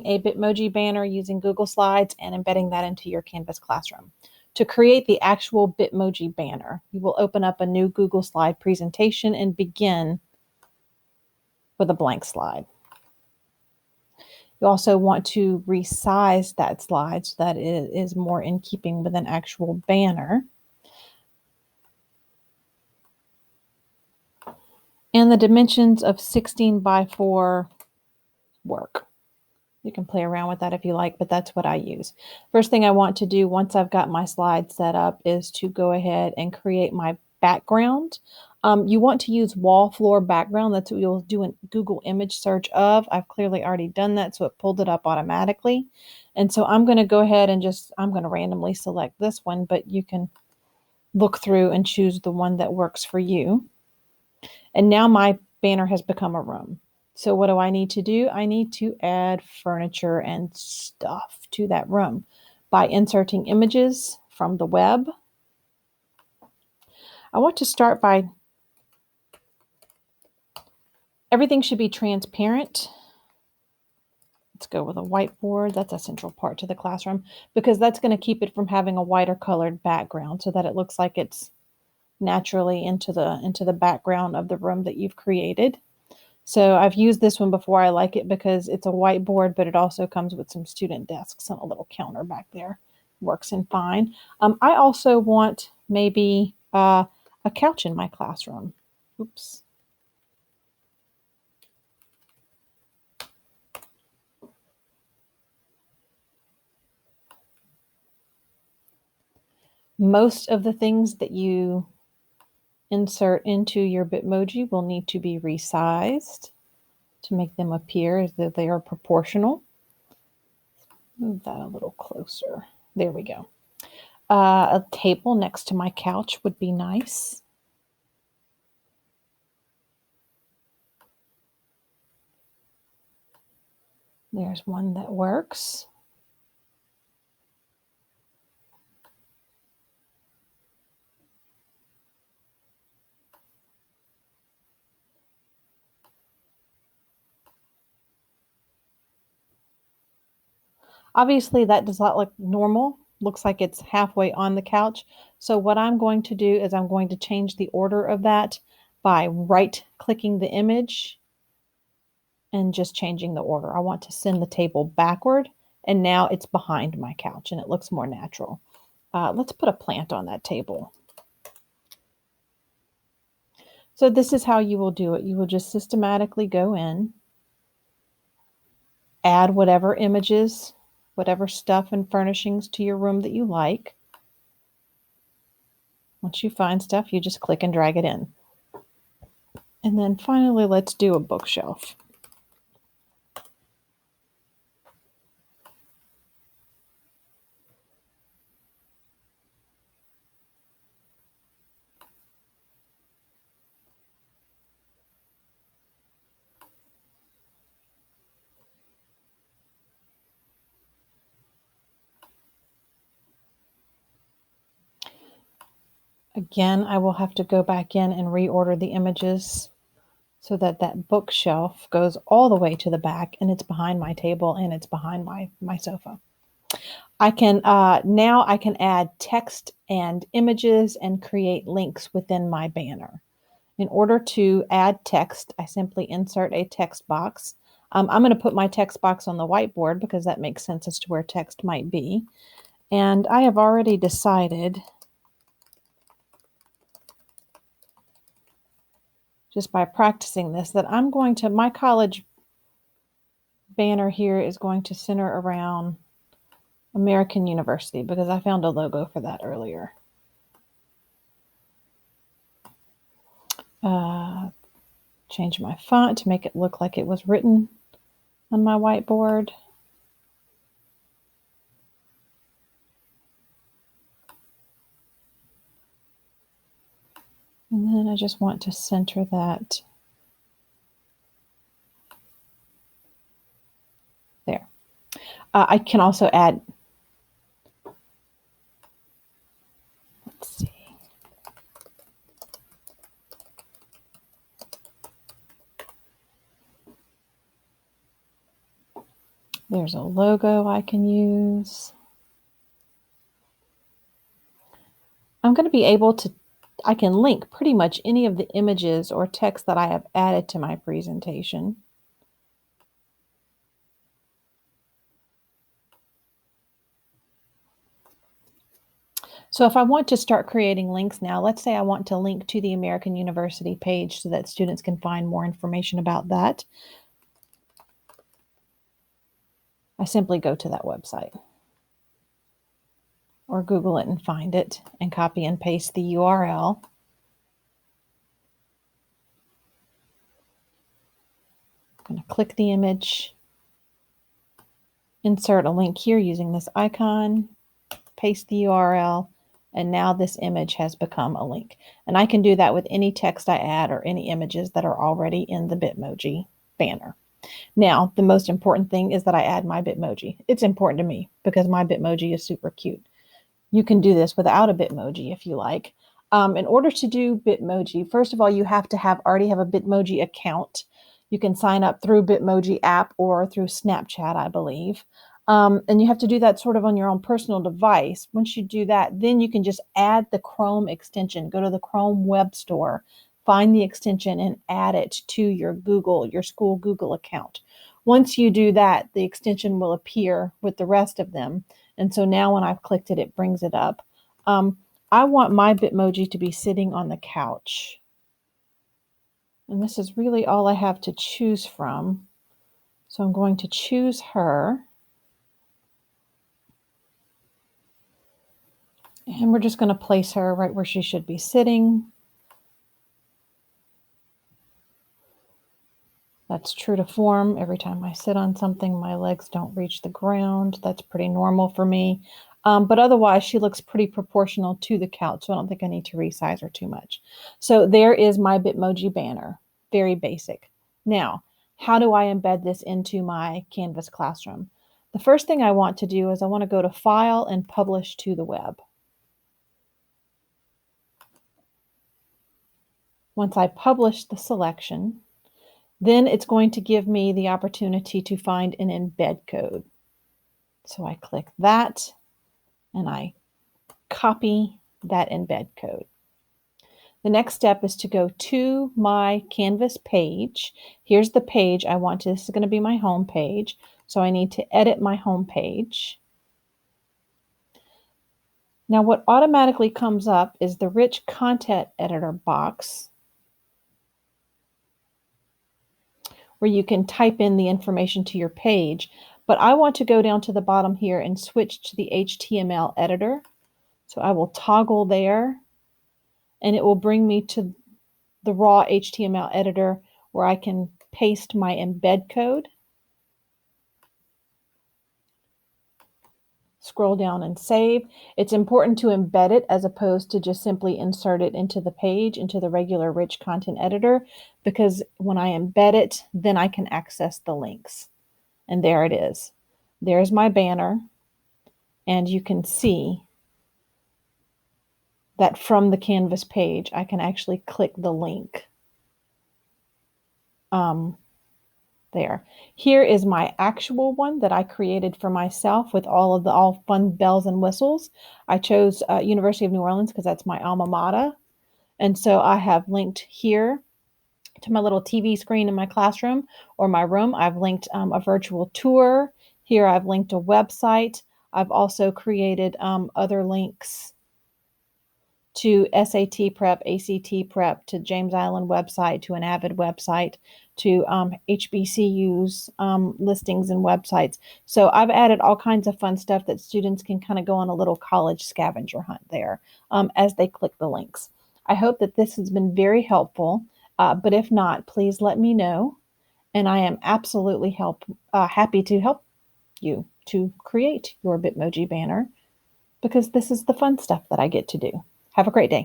a Bitmoji banner using Google Slides and embedding that into your Canvas classroom. To create the actual Bitmoji banner, you will open up a new Google Slide presentation and begin with a blank slide. You also want to resize that slide so that it is more in keeping with an actual banner. And the dimensions of 16 by 4 work. You can play around with that if you like, but that's what I use. First thing I want to do once I've got my slide set up is to go ahead and create my background. You want to use wall floor background. That's what you'll do a Google image search of. I've clearly already done that, so it pulled it up automatically. And so I'm going to go ahead and I'm going to randomly select this one, but you can look through and choose the one that works for you. And now my banner has become a room. So what do I need to do? I need to add furniture and stuff to that room by inserting images from the web. I want to start by, everything should be transparent. Let's go with a whiteboard. That's a central part to the classroom because that's going to keep it from having a whiter colored background so that it looks like it's naturally into the background of the room that you've created. So I've used this one before. I like it because it's a whiteboard, but it also comes with some student desks and a little counter back there. Works in fine. I also want maybe a couch in my classroom. Oops. Most of the things that you insert into your Bitmoji will need to be resized to make them appear as though they are proportional. Move that a little closer. There we go. A table next to my couch would be nice. There's one that works. Obviously, that does not look normal. Looks like it's halfway on the couch. So what I'm going to do is I'm going to change the order of that by right-clicking the image and just changing the order. I want to send the table backward, and now it's behind my couch, and it looks more natural. Let's put a plant on that table. So this is how you will do it. You will just systematically go in, add whatever images, whatever stuff and furnishings to your room that you like. Once you find stuff, you just click and drag it in. And then finally, let's do a bookshelf. Again, I will have to go back in and reorder the images so that that bookshelf goes all the way to the back and it's behind my table and it's behind my sofa. I can now I can add text and images and create links within my banner. In order to add text, I simply insert a text box. I'm going to put my text box on the whiteboard because that makes sense as to where text might be. And I have already decided, just by practicing this, that I'm going to, my college banner here is going to center around American University because I found a logo for that earlier. Change my font to make it look like it was written on my whiteboard. And then I just want to center that there. I can also add, let's see. There's There's a logo I can use. I'm going to be able to, I can link pretty much any of the images or text that I have added to my presentation. So if I want to start creating links now, let's say I want to link to the American University page so that students can find more information about that. I simply go to that website or Google it and find it and copy and paste the URL. I'm going to click the image, insert a link here using this icon, paste the URL, and now this image has become a link. And I can do that with any text I add or any images that are already in the Bitmoji banner. Now, the most important thing is that I add my Bitmoji. It's important to me because my Bitmoji is super cute. You can do this without a Bitmoji if you like. In order to do Bitmoji, first of all, you have to already have a Bitmoji account. You can sign up through Bitmoji app or through Snapchat, I believe. And you have to do that sort of on your own personal device. Once you do that, then you can just add the Chrome extension. Go to the Chrome web store, find the extension and add it to your school Google account. Once you do that, the extension will appear with the rest of them. And so now when I've clicked it, it brings it up. I want my Bitmoji to be sitting on the couch. And this is really all I have to choose from. So I'm going to choose her. And we're just going to place her right where she should be sitting. That's true to form. Every time I sit on something, my legs don't reach the ground. That's pretty normal for me. But otherwise, she looks pretty proportional to the couch, so I don't think I need to resize her too much. So there is my Bitmoji banner. Very basic. Now, how do I embed this into my Canvas classroom? The first thing I want to do is I want to go to File and Publish to the web. Once I publish the selection, then it's going to give me the opportunity to find an embed code. So I click that and I copy that embed code. The next step is to go to my Canvas page. Here's the page I want to, this is going to be my home page. So I need to edit my home page. Now what automatically comes up is the rich content editor box where you can type in the information to your page. But I want to go down to the bottom here and switch to the HTML editor. So I will toggle there and it will bring me to the raw HTML editor where I can paste my embed code. Scroll down and save. It's important to embed it as opposed to just simply insert it into the page, into the regular rich content editor, because when I embed it, then I can access the links. And there it is. There's my banner. And you can see that from the Canvas page, I can actually click the link. There. Here is my actual one that I created for myself with all fun bells and whistles. I chose University of New Orleans because that's my alma mater. And so I have linked here to my little TV screen in my classroom or my room. I've linked a virtual tour. Here I've linked a website. I've also created other links to SAT prep, ACT prep, to James Island website, to an Avid website, to HBCUs listings and websites. So I've added all kinds of fun stuff that students can kind of go on a little college scavenger hunt there as they click the links. I hope that this has been very helpful, but if not, please let me know. And I am absolutely happy to help you to create your Bitmoji banner because this is the fun stuff that I get to do. Have a great day.